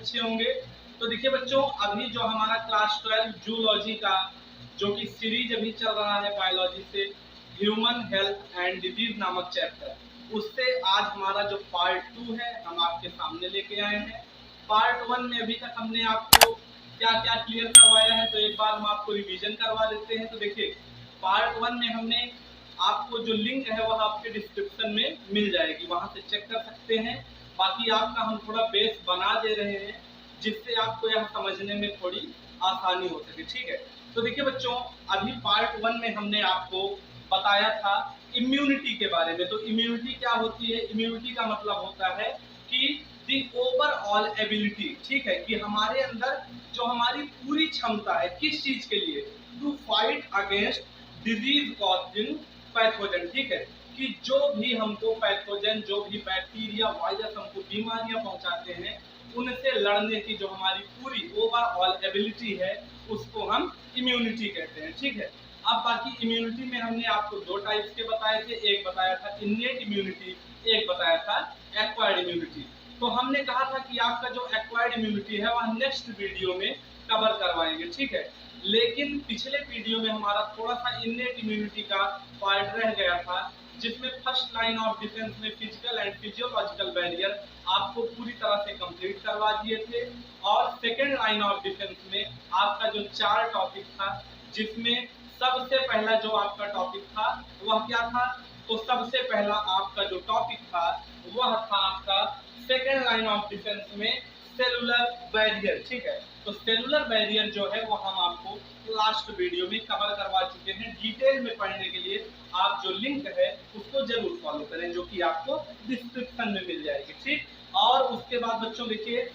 अच्छे होंगे। तो देखिए बच्चों, अभी जो हमारा क्लास 12 जूलॉजी का जो कि सीरीज अभी चल रहा है बायोलॉजी से, ह्यूमन हेल्थ एंड डिजीज नामक चैप्टर, उससे आज हमारा जो पार्ट 2 है हम आपके सामने लेके आए हैं। पार्ट 1 में अभी तक हमने आपको क्या क्या क्लियर करवाया है, तो एक बार हम आपको रिवीजन करवा देते हैं। तो देखिए, पार्ट 1 में हमने आपको जो लिंक है वह आपके डिस्क्रिप्शन में मिल जाएगी, वहां से चेक कर सकते हैं। बाकी आपका हम थोड़ा बेस बना दे रहे हैं जिससे आपको यह समझने में थोड़ी आसानी हो सके, ठीक है। तो देखिए बच्चों, अभी पार्ट 1 में हमने आपको बताया था इम्यूनिटी के बारे में। तो इम्यूनिटी क्या होती है? इम्यूनिटी का मतलब होता है कि दी ओवरऑल एबिलिटी, ठीक है, कि हमारे अंदर जो हमारी पूरी क्षमता है किस चीज के लिए, to fight against disease causing pathogen, ठीक है, कि जो भी हमको पैथोजन, जो भी बैक्टीरिया वायरस हमको बीमारियां पहुंचाते हैं, उनसे लड़ने की जो हमारी पूरी ओवरऑल एबिलिटी है उसको हम इम्यूनिटी कहते हैं, ठीक है। अब बाकी इम्यूनिटी में हमने आपको दो टाइप्स के बताए थे, एक बताया था इन्नेट इम्यूनिटी, एक बताया था एक्वायर्ड इम्यूनिटी। तो हमने कहा था कि आपका जो एक्वायर्ड इम्यूनिटी है वह नेक्स्ट वीडियो में कवर करवाएंगे, ठीक है। लेकिन पिछले वीडियो में हमारा थोड़ा सा इन्नेट इम्यूनिटी का पार्ट रह गया था, जिसमें फर्स्ट लाइन ऑफ डिफेंस में फिजिकल एंड फिजियोलॉजिकल बैरियर आपको पूरी तरह से कंप्लीट करवा दिए थे। और सेकेंड लाइन ऑफ डिफेंस में आपका जो 4 टॉपिक था, जिसमें सबसे पहला जो आपका टॉपिक था वह क्या था? तो सबसे पहला आपका जो टॉपिक था वह था आपका सेकेंड लाइन ऑफ डिफेंस में सेलुलर बैरियर, ठीक है। तो सेलुलर बैरियर जो है वो हम आपको लास्ट वीडियो में कवर करवा चुके हैं। डिटेल में पढ़ने के लिए आप जो लिंक है उसको जरूर फॉलो करें, जो कि आपको डिस्क्रिप्शन में मिल जाएगी, ठीक। और उसके बाद बच्चों देखिए,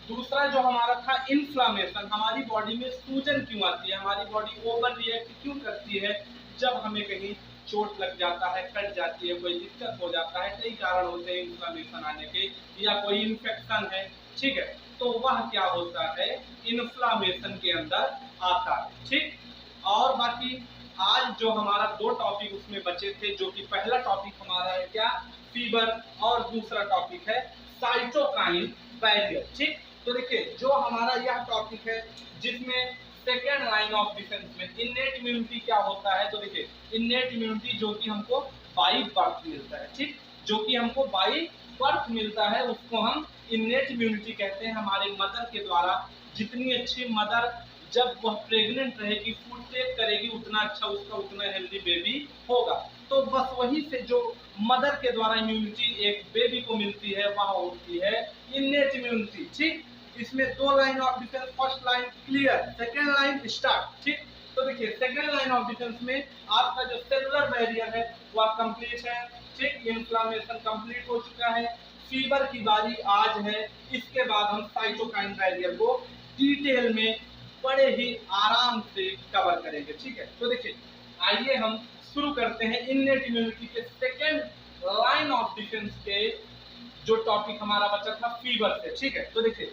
दूसरा जो हमारा था इन्फ्लामेशन, हमारी बॉडी में सूजन क्यों आती है, हमारी बॉडी ओवर रिएक्ट क्यों करती है जब हमें कहीं चोट लग जाता है, कट जाती है, कोई दिक्कत हो जाता है, कई कारण होते हैं इन्फ्लामेशन आने के, या कोई इन्फेक्शन है, ठीक है, तो वह क्या होता है, इन्फ्लामेशन के अंदर आता है, ठीक। और बाकी आज जो हमारा 2 टॉपिक उसमें बचे थे, जो कि पहला टॉपिक हमारा है क्या, फीवर, और दूसरा टॉपिक है साइटोकाइन बैरियर, ठीक। तो देखिए, जो हमारा यह टॉपिक है जिसमें सेकेंड लाइन ऑफ डिफेंस में इन्नेट इम्यूनिटी क्या होता है, तो देखिए इन्नेट इम्यूनिटी जो कि हमको बाई बर्थ मिलता है, ठीक, जो कि हमको बाई बर्थ मिलता है उसको हम इन्नेट इम्यूनिटी कहते हैं। हमारे मदर के द्वारा, जितनी अच्छी मदर जब वह प्रेग्नेंट रहेगी, फूड टेक करेगी, उतना अच्छा उसका उतना हेल्दी बेबी होगा। तो बस वही से जो मदर के द्वारा इम्यूनिटी एक बेबी को मिलती है वह होती है इन्नेट इम्यूनिटी, ठीक। इसमें 2 line of defence, first line clear, second line start, ठीक। तो देखिए, सेकेंड लाइन ऑफ डिफेंस में आपका जो सेलुलर बैरियर है वह कंप्लीट है, ठीक, इन्फ्लामेशन कंप्लीट हो चुका है, फीवर की बारी आज है। इसके बाद हम साइटोकाइन बैरियर को डिटेल में बड़े ही आराम से कवर करेंगे, ठीक है। तो देखिए, आइए हम शुरू करते हैं इन्नेट इम्यूनिटी के सेकेंड लाइन ऑफ डिफेंस के जो टॉपिक हमारा बचा था फीवर से, ठीक है। तो देखिए,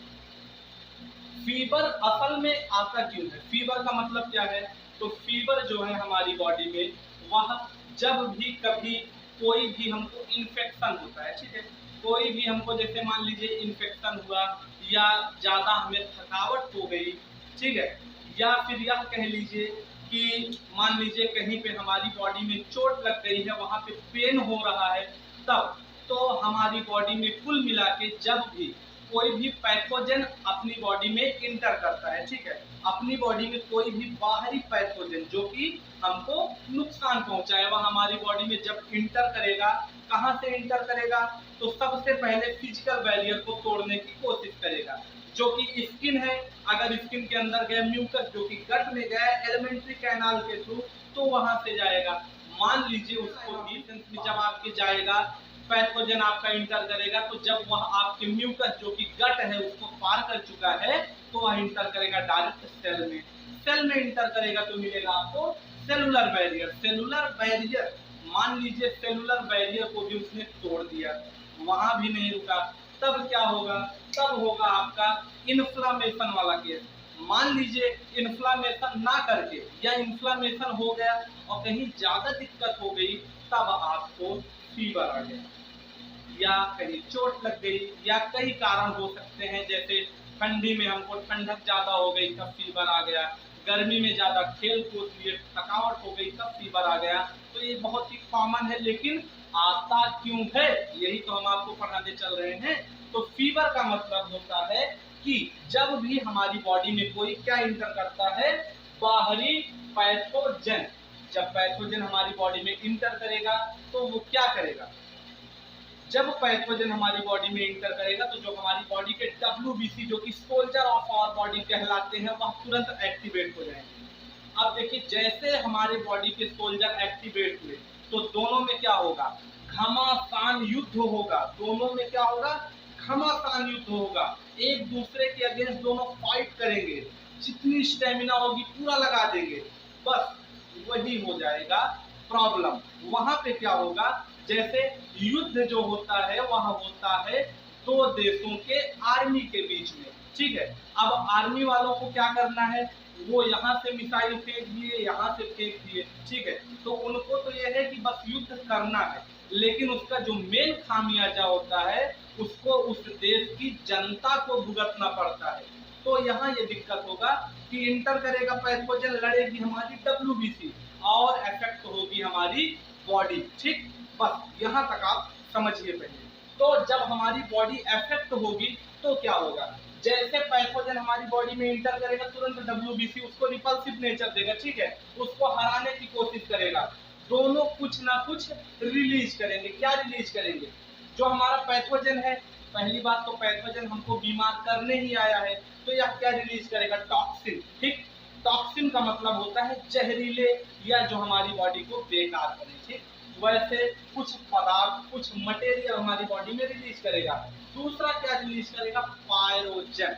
फीवर असल में आता क्यों है, फीवर का मतलब क्या है, तो फीवर जो है हमारी बॉडी में, वह जब भी कभी कोई भी हमको इन्फेक्शन होता है, ठीक है, कोई भी हमको जैसे मान लीजिए इन्फेक्शन हुआ, या ज्यादा हमें थकावट हो गई, ठीक है, या फिर यह कह लीजिए कि मान लीजिए कहीं पे हमारी बॉडी में चोट लग गई है, वहां पे पेन हो रहा है, तब तो हमारी बॉडी में कुल मिला के जब भी कोई भी पैथोजन अपनी बॉडी में इंटर करता है, ठीक है, अपनी बॉडी में कोई भी बाहरी पैथोजन जो कि हमको नुकसान पहुंचाए, वह हमारी बॉडी में जब इंटर करेगा, कहां से इंटर करेगा, तो सबसे पहले फिजिकल बैरियर को तोड़ने की कोशिश करेगा, जो कि स्किन है। अगर स्किन के अंदर गया म्यूकस जो कि गट में गया एलिमेंट्री कैनाल के थ्रू, तो वहां से जाएगा। मान लीजिए उसको भी जब आपके जाएगा, पैथोजन आपका इंटर करेगा, तो जब वह आपके म्यूकस जो कि गट है उसको पार कर चुका है, तो वह इंटर करेगा डायरेक्ट सेल में। सेल में इंटर करेगा तो मिलेगा आपको सेलुलर बैरियर। सेलुलर बैरियर, मान लीजिए सेलुलर बैरियर को भी उसने तोड़ दिया, वहां भी नहीं रुका, तब क्या होगा, तब होगा आपका इन्फ्लामेशन वाला केस। मान लीजिए इन्फ्लामेशन ना करके, या इन्फ्लामेशन हो गया और कहीं ज्यादा दिक्कत हो गई, तब आपको फीवर आ गया, या कहीं चोट लग गई, या कई कारण हो सकते हैं, जैसे ठंडी में हमको ठंडक ज्यादा हो गई तब फीवर आ गया, गर्मी में ज्यादा खेल कूद लिए थकावट हो गई तब फीवर आ गया। तो ये बहुत ही कॉमन है, लेकिन आता क्यों है यही तो हम आपको पढ़ाने चल रहे हैं। तो फीवर का मतलब होता है कि जब भी हमारी बॉडी में कोई क्या इंटर करता है, बाहरी पैथोजन। जब पैथोजन हमारी बॉडी में इंटर करेगा तो वो क्या करेगा, जब पैथोजन हमारी बॉडी में इंटर करेगा तो जो हमारी बॉडी के WBC जो कि सोल्जर ऑफ आवर बॉडी कहलाते हैं वह तुरंत एक्टिवेट हो जाएंगे। अब देखिए जैसे हमारे बॉडी के सोल्जर एक्टिवेट हुए तो दोनों में क्या होगा, घमासान युद्ध होगा। दोनों में क्या होगा, घमासान युद्ध होगा। एक दूसरे के अगेंस्ट दोनों फाइट करेंगे, जितनी स्टेमिना होगी पूरा लगा देंगे। बस वही हो जाएगा प्रॉब्लम। वहां पे क्या होगा, जैसे युद्ध जो होता है वह होता है दो देशों के आर्मी के बीच में, ठीक है। अब आर्मी वालों को क्या करना है, वो यहाँ से मिसाइल फेंक दिए, यहाँ से फेंक दिए, ठीक है। तो उनको तो यह है कि बस युद्ध करना है, लेकिन उसका जो मेन खामियाजा होता है उसको उस देश की जनता को भुगतना पड़ता है। तो यहाँ ये दिक्कत होगा कि इंटर करेगा पैथोजन, लड़ेगी हमारी WBC और इफेक्ट होगी हमारी बॉडी, ठीक। बस यहाँ तक आप समझिए पहले। तो जब हमारी बॉडी इफेक्ट होगी तो क्या होगा, जैसे पैथोजन हमारी बॉडी में इंटर करेगा तुरंत WBC उसको रिपल्सिव नेचर देगा, ठीक है, उसको हराने की कोशिश करेगा। दोनों कुछ ना कुछ रिलीज करेंगे। क्या रिलीज करेंगे, जो हमारा पैथोजन है, पहली बात तो पैथोजन हमको बीमार करने ही आया है, तो यह क्या रिलीज करेगा, टॉक्सिन, ठीक। टॉक्सिन का मतलब होता है जहरीले या जो हमारी बॉडी को बेकार करे, ठीक। वैसे कुछ पदार्थ, कुछ मटेरियल हमारी बॉडी में रिलीज करेगा। दूसरा क्या रिलीज करेगा, पायरोजन।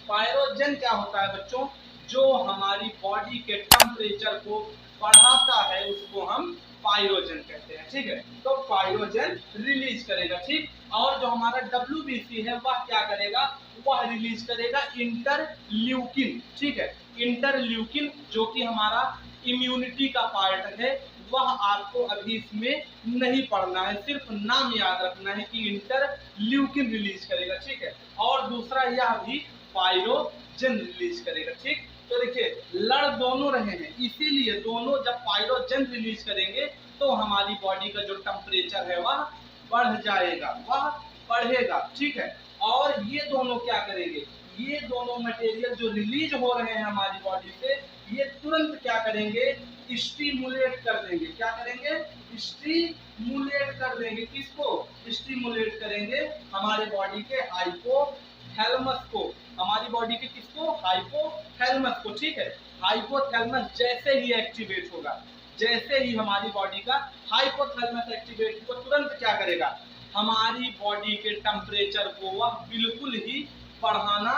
पायरोजन क्या होता है बच्चों, जो हमारी बॉडी के टेम्परेचर को बढ़ाता है उसको हम पायरोजन कहते हैं, ठीक है। तो पायरोजन रिलीज करेगा, ठीक। और जो हमारा WBC है वह क्या करेगा, वह रिलीज करेगा इंटरल्यूकिन, ठीक है। इंटरल्यूकिन जो कि हमारा इम्यूनिटी का पार्ट है, वह आपको अभी इसमें नहीं पढ़ना है, सिर्फ नाम याद रखना है कि इंटरल्यूकिन रिलीज करेगा, ठीक है। और दूसरा यह भी पायरोजन रिलीज करेगा, ठीक। तो देखिए लड़ दोनों रहे हैं, इसीलिए दोनों जब पायरोजन रिलीज करेंगे तो हमारी बॉडी का जो टेम्परेचर है वह बढ़ जाएगा, वह बढ़ेगा, ठीक है। और ये दोनों क्या करेंगे, ये दोनों मटेरियल जो रिलीज हो रहे हैं हमारी बॉडी से, ये तुरंत क्या करेंगे, स्टिमुलेट कर देंगे। क्या करेंगे, स्टिमुलेट कर देंगे। किसको स्टिमुलेट करेंगे, हमारे बॉडी के हाइपोथैलेमस को, हमारी बॉडी के किसको, हाइपोथैलेमस को, ठीक है। हाइपोथैलेमस जैसे ही एक्टिवेट होगा, जैसे ही हमारी बॉडी का हाइपोथैलेमस एक्टिवेट होगा, तुरंत क्या करेगा, हमारी बॉडी के टेम्परेचर को वह बिल्कुल ही बढ़ाना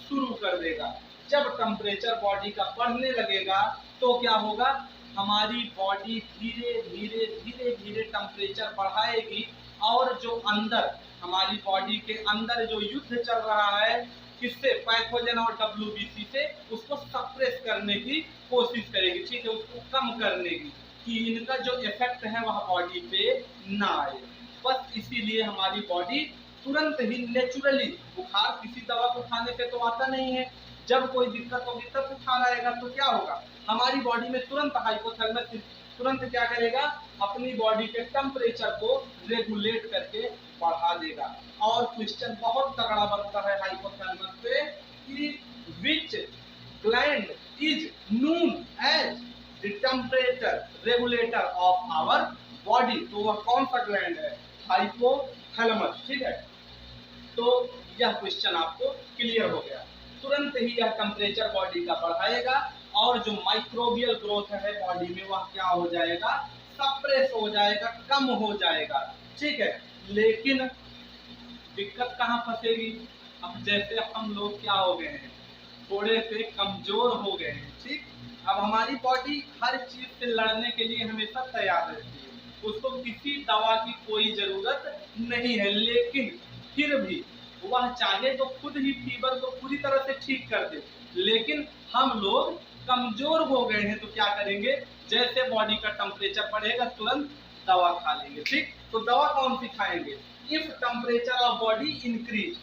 शुरू कर देगा। जब टेम्परेचर बॉडी का बढ़ने लगेगा तो क्या होगा, हमारी बॉडी धीरे धीरे धीरे धीरे टेम्परेचर बढ़ाएगी और जो अंदर हमारी बॉडी के अंदर जो युद्ध चल रहा है किससे, पैथोजन और WBC से, उसको सप्रेस करने की कोशिश करेगी, ठीक है, उसको कम करने की, कि इनका जो इफेक्ट है वह बॉडी पे ना आए। बस इसीलिए हमारी बॉडी तुरंत ही नेचुरली, बुखार किसी दवा को खाने से तो आता नहीं है, जब कोई दिक्कत होगी तब बुखार आएगा तो क्या होगा, हमारी बॉडी में तुरंत हाइपोथैलेमस तुरंत क्या करेगा, अपनी बॉडी के टेम्परेचर को रेगुलेट करके बढ़ा देगा। और क्वेश्चन बहुत तगड़ा बनता है हाइपोथैलेमस पे कि which gland is known as the temperature regulator of our body. तो वह कौन सा ग्लैंड है, हाइपोथैलेमस, ठीक है। तो यह क्वेश्चन आपको क्लियर हो गया। तुरंत ही यह टेम्परेचर बॉडी का बढ़ाएगा और जो माइक्रोबियल ग्रोथ है बॉडी में वह क्या हो जाएगा, सप्रेस हो जाएगा, कम हो जाएगा, ठीक है। लेकिन दिक्कत कहाँ फंसेगी, अब जैसे हम लोग क्या हो गए हैं, थोड़े से कमजोर हो गए हैं, ठीक। अब हमारी बॉडी हर चीज से लड़ने के लिए हमेशा तैयार रहती है, उसको किसी दवा की कोई जरूरत नहीं है, लेकिन फिर भी वह चाहे तो खुद ही फीवर को पूरी तरह से ठीक कर दे, लेकिन हम लोग कमजोर हो गए हैं तो क्या करेंगे, जैसे बॉडी का टेम्परेचर बढ़ेगा तुरंत दवा खा लेंगे, ठीक। तो दवा कौन सी खाएंगे, if temperature of body increase,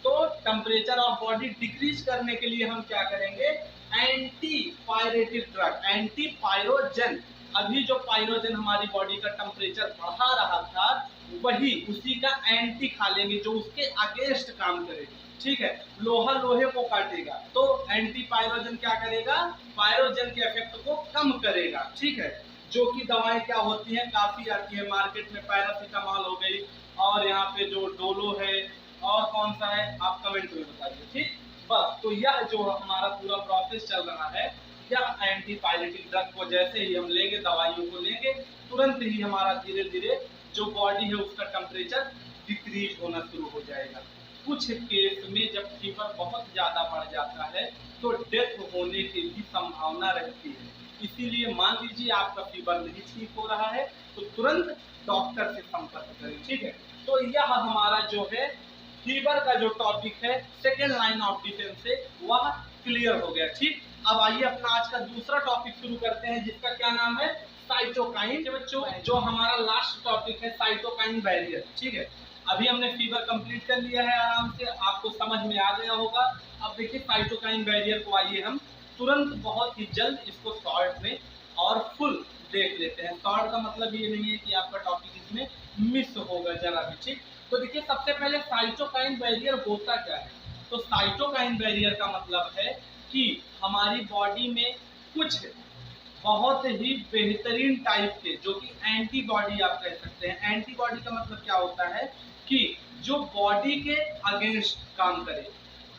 तो टेम्परेचर ऑफ बॉडी डिक्रीज करने के लिए हम क्या करेंगे, एंटी पायरेटिव ड्रग, एंटी पायरोजन। अभी जो पायरोजन हमारी बॉडी का टेम्परेचर बढ़ा रहा था, वही उसी का एंटी खा लेंगे जो उसके अगेंस्ट काम करे। ठीक है, लोहा लोहे को काटेगा, तो एंटी पायरोजन क्या करेगा, पायरोजन के इफेक्ट को कम करेगा। ठीक है, जो कि दवाएं क्या होती हैं, काफी आती है मार्केट में, पैरासिटामॉल हो गई, और यहाँ पे जो डोलो है, और कौन सा है आप कमेंट में बताइए। ठीक, बस तो यह जो हमारा पूरा प्रोसेस चल रहा है, यह एंटी पायरेटिक ड्रग को जैसे ही हम लेंगे, दवाइयों को लेंगे, तुरंत ही हमारा धीरे धीरे जो बॉडी है उसका टेम्परेचर डिक्रीज होना शुरू हो जाएगा। कुछ केस में जब फीवर बहुत ज्यादा बढ़ जाता है तो डेथ होने की भी संभावना रहती है। इसीलिए मान लीजिए आपका फीवर नहीं ठीक हो रहा है तो तुरंत डॉक्टर से संपर्क करें। ठीक है, तो यह हमारा जो है फीवर का जो टॉपिक है सेकेंड लाइन ऑफ डिफेंस से वह क्लियर हो गया। ठीक, अब आइए अपना आज का दूसरा टॉपिक शुरू करते हैं, जिसका क्या नाम है, साइटोकाइन। बच्चों, जो हमारा लास्ट टॉपिक है साइटोकाइन बैरियर। ठीक है, अभी हमने फीवर कंप्लीट कर लिया है, आराम से आपको समझ में आ गया होगा। अब देखिए साइटोकाइन बैरियर को आइए हम तुरंत बहुत ही जल्द इसको शॉर्ट में और फुल देख लेते हैं। शॉर्ट का मतलब ये नहीं है कि आपका टॉपिक इसमें मिस होगा जरा भी। ठीक, तो देखिए सबसे पहले साइटोकाइन बैरियर होता क्या है। तो साइटोकाइन बैरियर का मतलब है कि हमारी बॉडी में कुछ बहुत ही बेहतरीन टाइप के, जो कि एंटीबॉडी आप कह सकते हैं। एंटीबॉडी का मतलब क्या होता है कि जो बॉडी के अगेंस्ट काम करे।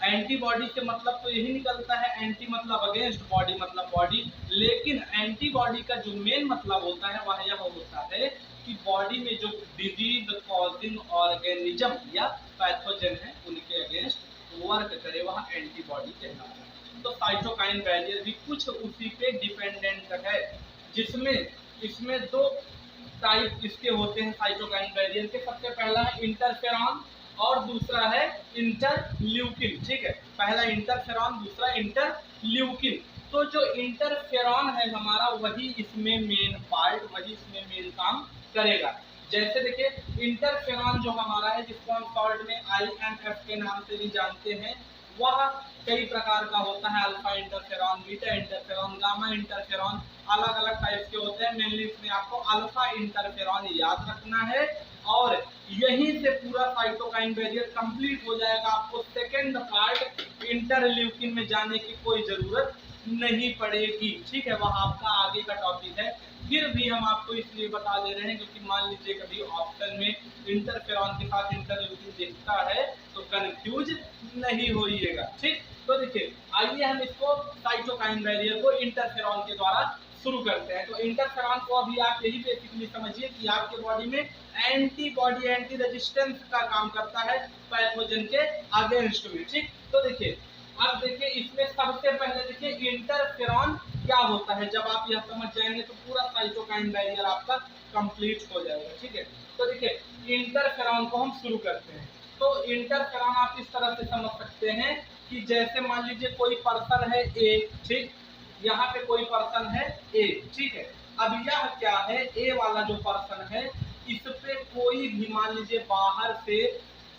एंटीबॉडी से मतलब तो यही निकलता है, एंटी मतलब अगेंस्ट, बॉडी मतलब बॉडी, लेकिन एंटीबॉडी का जो मेन मतलब होता है वह यह होता है कि बॉडी में जो डिजीज कॉजिंग ऑर्गेनिज्म या पैथोजन है उनके अगेंस्ट वर्क करे, वह एंटीबॉडी कहलाता है। तो साइटोकाइन बैरियर भी कुछ उसी पे डिपेंडेंट है, जिसमें इसमें दो टाइप इसके होते हैं साइटोकाइन बैरियर के। सबसे पहला है इंटरफेरॉन और दूसरा है इंटरल्यूकिन। ठीक है, पहला इंटरफेरॉन, दूसरा इंटरल्यूकिन। तो जो इंटरफेरॉन है हमारा, वही इसमें मेन पार्ट, वही इसमें मेन काम करेगा। जैसे देखिए इंटरफेरॉन जो हमारा है, जिसको हम शॉर्ट में IMF के नाम से भी जानते हैं, वह कई प्रकार का होता है। Alpha interferon, beta interferon, gamma interferon, अलग अलग टाइप के होते हैं। मेनली इसमें आपको अल्फा इंटरफेरॉन याद रखना है, और यहीं से पूरा साइटोकाइन बैरियर कंप्लीट हो जाएगा। आपको सेकेंड पार्ट इंटरल्यूकिन में जाने की कोई जरूरत नहीं पड़ेगी। ठीक है, वह आपका आगे का टॉपिक है। फिर भी हम आपको इसलिए बता दे रहे हैं क्योंकि मान लीजिए कभी ऑप्शन में इंटरफेरॉन के साथ इंटरल्यूकिन दिखता है तो कंफ्यूज नहीं होइएगा। ठीक, तो देखिए आइए हम इसको साइटोकाइन बैरियर को इंटरफेरॉन के द्वारा शुरू करते हैं। तो इंटरफेरॉन को अभी आप यही बेसिकली समझिए कि आपके बॉडी में एंटीबॉडी, एंटी रेजिस्टेंस का काम करता है पैथोजन के अगेंस्ट में। ठीक, तो देखिए अब देखिए इसमें सबसे पहले देखिए इंटरफेरॉन क्या होता है। जब आप यह समझ जाएंगे तो पूरा साइटोकाइन बैरियर आपका कंप्लीट हो जाएगा। ठीक है, तो देखिए इंटरफेरॉन को हम शुरू करते हैं। तो इंटरफेरॉन आप इस तरह से समझ सकते हैं कि जैसे मान लीजिए कोई पर्सन है ए, ठीक, यहाँ पे कोई पर्सन है ए, ठीक है। अब यह क्या है, ए वाला जो पर्सन है, इस पे कोई भी मान लीजिए बाहर से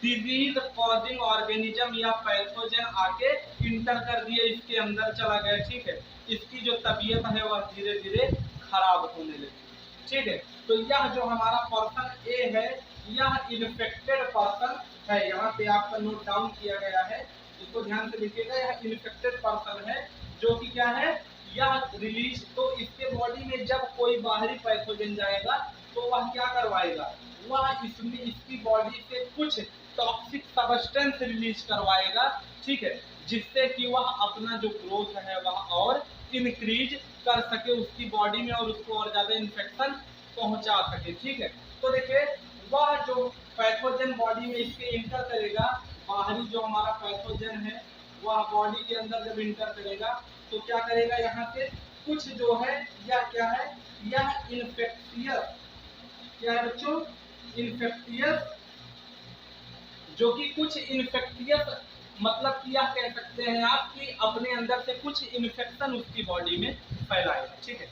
डिजीज कॉजिंग ऑर्गेनिज्म या पैथोजन आके इंटर कर दिए, इसके अंदर चला गया। ठीक है, इसकी जो तबीयत है वह धीरे धीरे खराब होने लगी। ठीक है, तो यह जो हमारा पर्सन ए है, यह इन्फेक्टेड पर्सन है। यहाँ पे आपका नोट डाउन किया गया है, इसको ध्यान से देखिएगा। यह इन्फेक्टेड पर्सन है जो कि क्या है, यह रिलीज, तो इसके बॉडी में जब कोई बाहरी पैथोजन जाएगा तो वह क्या करवाएगा, वह इसमें इसकी बॉडी से कुछ टॉक्सिक सब्सटेंस रिलीज करवाएगा। ठीक है, जिससे कि वह अपना जो ग्रोथ है वह और इंक्रीज कर सके उसकी बॉडी में, और उसको और ज्यादा इन्फेक्शन पहुंचा सके। ठीक है, तो देखिए वह जो पैथोजन बॉडी में इसके इंटर करेगा, बाहरी जो हमारा पैथोजन है वह बॉडी के अंदर जब इंटर करेगा तो क्या करेगा, यहाँ से कुछ जो है, यह क्या है, यह इन्फेक्टियस, क्या है बच्चों, इन्फेक्टियस, जो कि कुछ इन्फेक्टियस मतलब कि यह कह सकते हैं आप कि अपने अंदर से कुछ इन्फेक्शन उसकी बॉडी में फैलाएगा। ठीक है,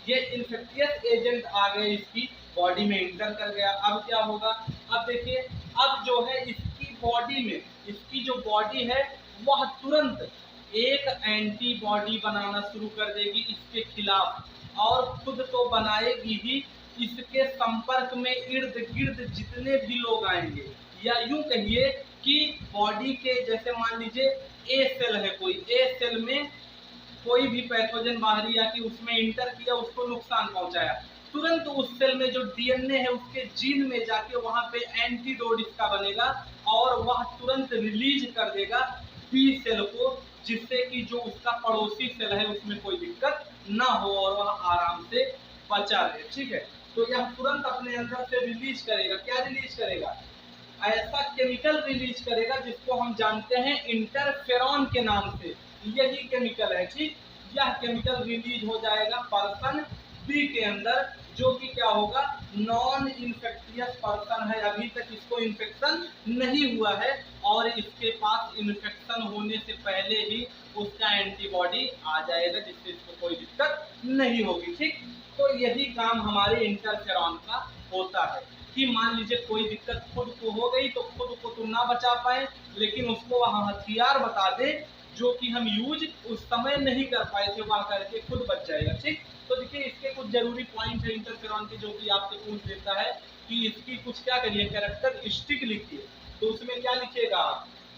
ये इन्फेक्टियस एजेंट आ गए, इसकी बॉडी में इंटर कर गया। अब क्या होगा, अब देखिए अब जो है इसकी बॉडी में इसकी जो बॉडी है वह तुरंत एक एंटीबॉडी बनाना शुरू कर देगी इसके खिलाफ, और खुद तो बनाएगी ही, इसके संपर्क में इर्द गिर्द जितने भी लोग आएंगे, या यूं कहिए कि बॉडी के जैसे मान लीजिए ए सेल है, कोई ए सेल में कोई भी पैथोजन बाहरी आके उसमें इंटर किया, उसको नुकसान पहुंचाया, तुरंत उस सेल में जो डीएनए है उसके जीन में जाके वहां पे एंटीडोट इसका बनेगा और वह तुरंत रिलीज कर देगा बी सेल को, जिससे कि जो उसका पड़ोसी सेल है उसमें कोई दिक्कत ना हो और वह आराम से बचा रहे। ठीक है, तो यह तुरंत अपने अंदर से रिलीज करेगा। क्या रिलीज करेगा? ऐसा केमिकल रिलीज करेगा जिसको हम जानते हैं इंटरफेरॉन के नाम से, यही केमिकल है। ठीक, यह केमिकल रिलीज हो जाएगा पर्सन बी के अंदर, जो कि क्या होगा, नॉन इन्फेक्टियस पर्सन है, अभी तक इसको इन्फेक्शन नहीं हुआ है और इसके पास इन्फेक्शन होने से पहले ही उसका एंटीबॉडी आ जाएगा, जिससे इसको कोई दिक्कत नहीं होगी। ठीक, तो यही काम हमारे इंटरफेरॉन का होता है कि मान लीजिए कोई दिक्कत खुद को हो गई तो खुद को तो ना बचा पाए, लेकिन उसको वह हथियार बता दे जो कि हम यूज उस समय नहीं कर पाए थे, वह करके खुद बच जाएगा। ठीक, तो देखिए इसके कुछ जरूरी पॉइंट है इंटरफेरॉन के, जो कि आपसे पूछ लेता है कि इसकी कुछ क्या करिए, कैरेक्टरिस्टिक लिखिए। तो उसमें क्या लिखिएगा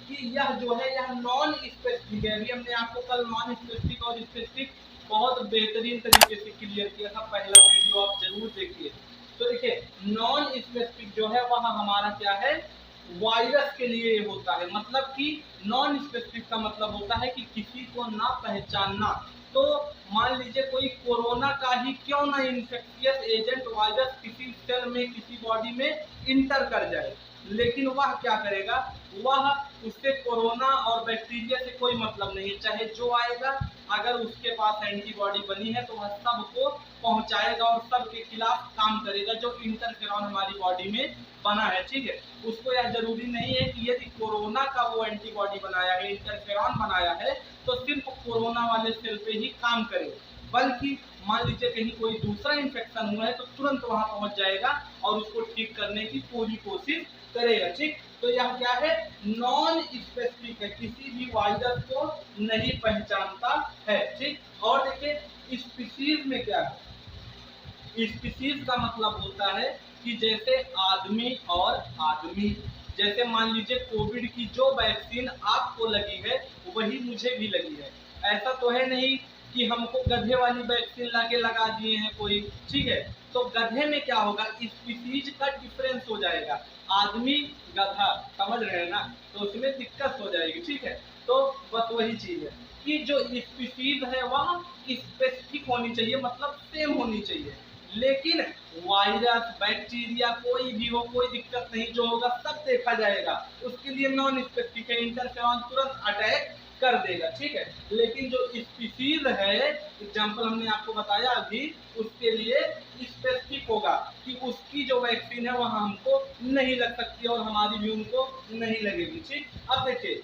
कि यह जो है यह नॉन स्पेसिफिक है। अभी हमने आपको कल नॉन स्पेसिफिक और स्पेसिफिक बहुत बेहतरीन तरीके से क्लियर किया था, पहला वीडियो आप जरूर देखिए। तो देखिए नॉन स्पेसिफिक जो है वह हमारा क्या है, वायरस के लिए होता है। मतलब कि नॉन स्पेसिफिक का मतलब होता है कि किसी को ना पहचानना। तो मान लीजिए कोई कोरोना का ही क्यों ना इन्फेक्शियस एजेंट वायरस किसी सेल में, किसी बॉडी में इंटर कर जाए, लेकिन वह क्या करेगा, वह उससे कोरोना और बैक्टीरिया से कोई मतलब नहीं है, चाहे जो आएगा, अगर उसके पास एंटीबॉडी बनी है तो वह सबको पहुंचाएगा और सबके खिलाफ काम करेगा जो इंटरफेरॉन हमारी बॉडी में बना है। ठीक है, उसको यह जरूरी नहीं है कि यदि कोरोना का वो एंटीबॉडी बनाया है, इंटरफेरॉन बनाया है, तो सिर्फ कोरोना वाले सेल पे ही काम करे, बल्कि मान लीजिए कहीं कोई दूसरा इन्फेक्शन हुआ है तो तुरंत वहां पहुंच जाएगा और उसको ठीक करने की पूरी कोशिश करेगा। ठीक, तो यह क्या है, नॉन स्पेसिफिक है, किसी भी वायरस को नहीं पहचानता है। ठीक, और देखिए स्पीशीज में क्या है, स्पीशीज का मतलब होता है कि जैसे आदमी और आदमी, जैसे मान लीजिए कोविड की जो वैक्सीन आपको लगी है वही मुझे भी लगी है, ऐसा तो है नहीं कि हमको गधे वाली वैक्सीन लाके लगा दिए हैं कोई। ठीक है, तो गधे में क्या होगा, स्पीशीज का डिफरेंस हो जाएगा, आदमी गधा, समझ रहे हैं ना, तो उसमें दिक्कत हो जाएगी। ठीक है, तो बस वही चीज है कि जो स्पीशीज है वह स्पेसिफिक होनी चाहिए, मतलब सेम होनी चाहिए, लेकिन वायरस बैक्टीरिया कोई भी हो कोई दिक्कत नहीं, जो होगा सब देखा जाएगा, उसके लिए नॉन स्पेसिफिक है, इंटरफेरॉन तुरंत अटैक कर देगा। ठीक है, लेकिन जो स्पीशीज है, एग्जांपल हमने आपको बताया अभी, उसके लिए स्पेसिफिक होगा कि उसकी जो वैक्सीन है वह हमको नहीं लग सकती और हमारी भी उनको नहीं लगेगी। ठीक, अब देखिए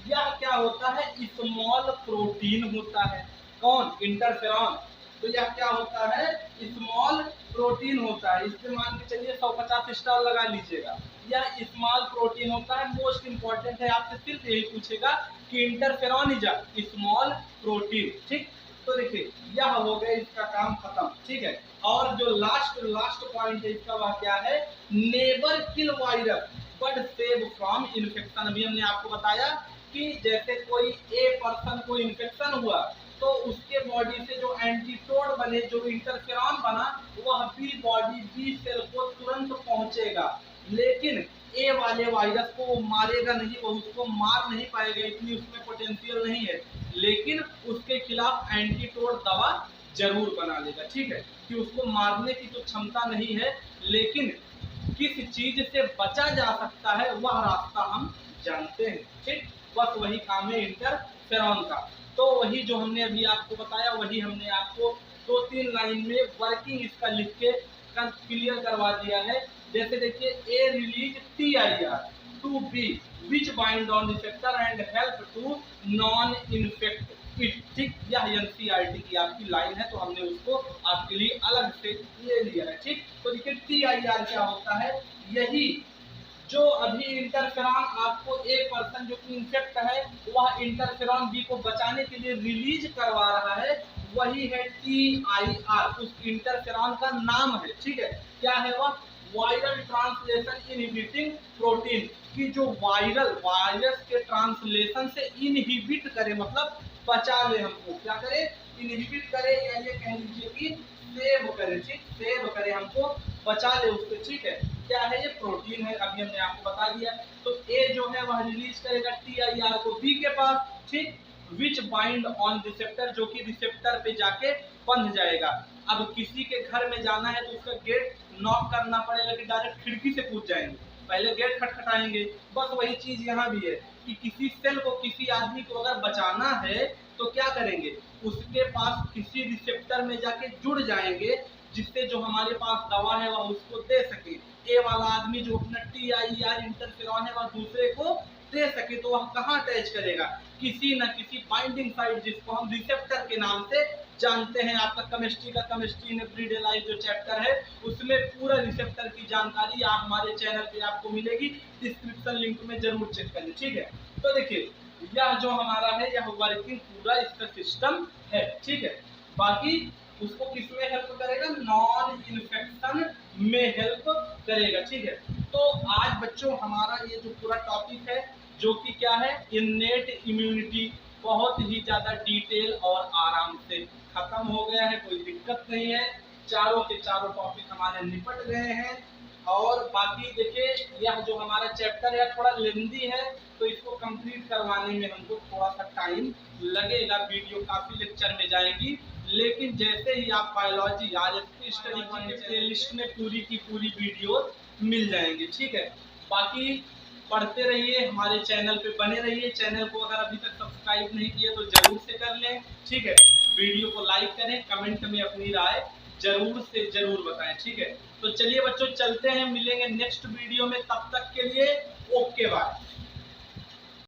यह क्या होता है, स्मॉल प्रोटीन होता है, कौन, इंटरफेरॉन। तो यह क्या होता है, स्मॉल प्रोटीन होता है, इससे मान के चलिए 150 स्टार लगा लीजिएगा, यह स्मॉल प्रोटीन होता है। मोस्ट इंपॉर्टेंट है, आपसे सिर्फ यही पूछेगा कि interferon is a small protein. ठीक, तो देखिए यह हो गया, इसका काम खत्म। ठीक है, और जो लास्ट पॉइंट है इसका वह क्या है, never kill virus but save from infection. अभी हमने आपको बताया कि जैसे कोई ए पर्सन को इन्फेक्शन हुआ तो उसके बॉडी से जो एंटीटोड बने, जो इंटरफेरॉन बना, वह बी बॉडी बी सेल को तुरंत पहुंचेगा, लेकिन ए वाले वायरस को वो मारेगा नहीं, वो उसको मार नहीं पाएगा, इतनी उसमें पोटेंशियल नहीं है, लेकिन उसके खिलाफ एंटीटोड दवा जरूर बना लेगा। ठीक है, कि उसको मारने की तो क्षमता नहीं है, लेकिन किस चीज से बचा जा सकता है वह रास्ता हम जानते हैं। ठीक, बस वही काम है इंटरफेरॉन का। तो वही जो हमने अभी आपको बताया वही हमने आपको 2-3 लाइन में वर्किंग इसका लिख के क्लियर करवा दिया है। जैसे देखिए, a release TIR to be which bind on receptor and help to non infect it. ठीक, यह NCERT की आपकी लाइन है, तो हमने उसको आपके लिए अलग से ले लिया है। ठीक, तो देखिए TIR क्या होता है, यही जो अभी इंटरफेरॉन आपको एक पर्सन जो कि इन्फेक्ट है वह इंटरफेरॉन बी को बचाने के लिए रिलीज करवा रहा है, वही है TIR। उस इंटरफेरॉन का नाम है, ठीक है, क्या है वह? वायरल ट्रांसलेशन इनहिबिटिंग प्रोटीन, कि जो वायरस के ट्रांसलेशन से इनहिबिट करे, मतलब बचा ले हमको, क्या करे? इनहिबिट करे, या ये कह लीजिए कि सेव करे, ठीक, सेव करे, हमको बचा ले उससे, ठीक है। क्या है ये? प्रोटीन है, अभी हमने आपको बता दिया। तो ए जो है वह रिलीज करेगा TIR को बी के पास, ठीक, विच बाइंड ऑन रिसेप्टर, जो कि रिसेप्टर पे जाके बंध जाएगा। अब किसी के घर में जाना है तो उसका गेट नॉक करना पड़ेगा कि डायरेक्ट खिड़की से कूद जाएंगे? पहले गेट खटखटाएंगे। बस वही चीज यहाँ भी है कि किसी सेल को, किसी आदमी को अगर बचाना है तो क्या करेंगे? उसके पास किसी रिसेप्टर में जाके जुड़ जाएंगे, जिससे जो हमारे पास दवा है वह उसको दे सके। ए वाला आदमी जो अपना TIR इंटरफेरॉन है वह दूसरे को दे सके, तो वह कहाँ अटैच करेगा? किसी न किसी बाइंडिंग साइट, जिसको हम रिसेप्टर के नाम से जानते हैं। आपका केमिस्ट्री का केमिस्ट्री इन एवरीडे लाइफ जो चैप्टर है उसमें पूरा रिसेप्टर की जानकारी आप हमारे चैनल पे आपको मिलेगी, डिस्क्रिप्शन लिंक में जरूर चेक करें, ठीक है। तो देखिए यह जो हमारा है यह वर्किंग पूरा इसका सिस्टम है, ठीक है। बाकी उसको किसमें हेल्प करेगा? नॉन इन्फेक्शन में हेल्प करेगा, ठीक है। तो आज बच्चों हमारा ये जो पूरा टॉपिक है जो कि क्या है, इन्नेट इम्यूनिटी, बहुत ही ज्यादा डिटेल और आराम से खत्म हो गया है, कोई दिक्कत नहीं है। चारों के चारों टॉपिक हमारे निपट गए हैं। और बाकी देखिए यह जो हमारा चैप्टर है थोड़ा लेंदी है, तो इसको कंप्लीट करवाने में हमको थोड़ा सा टाइम लगेगा। वीडियो काफी लेक्चर में जाएंगी, लेकिन जैसे ही आप बायोलॉजी RSP स्टडी की प्लेलिस्ट में पूरी की पूरी वीडियो मिल जाएंगी, ठीक है। बाकी पढ़ते रहिए, हमारे चैनल पे बने रहिए। चैनल को अगर अभी तक सब्सक्राइब नहीं किए तो जरूर से कर लें, ठीक है। वीडियो को लाइक करें, कमेंट में अपनी राय जरूर से जरूर बताएं, ठीक है। तो चलिए बच्चों चलते हैं, मिलेंगे नेक्स्ट वीडियो में, तब तक के लिए ओके बाय।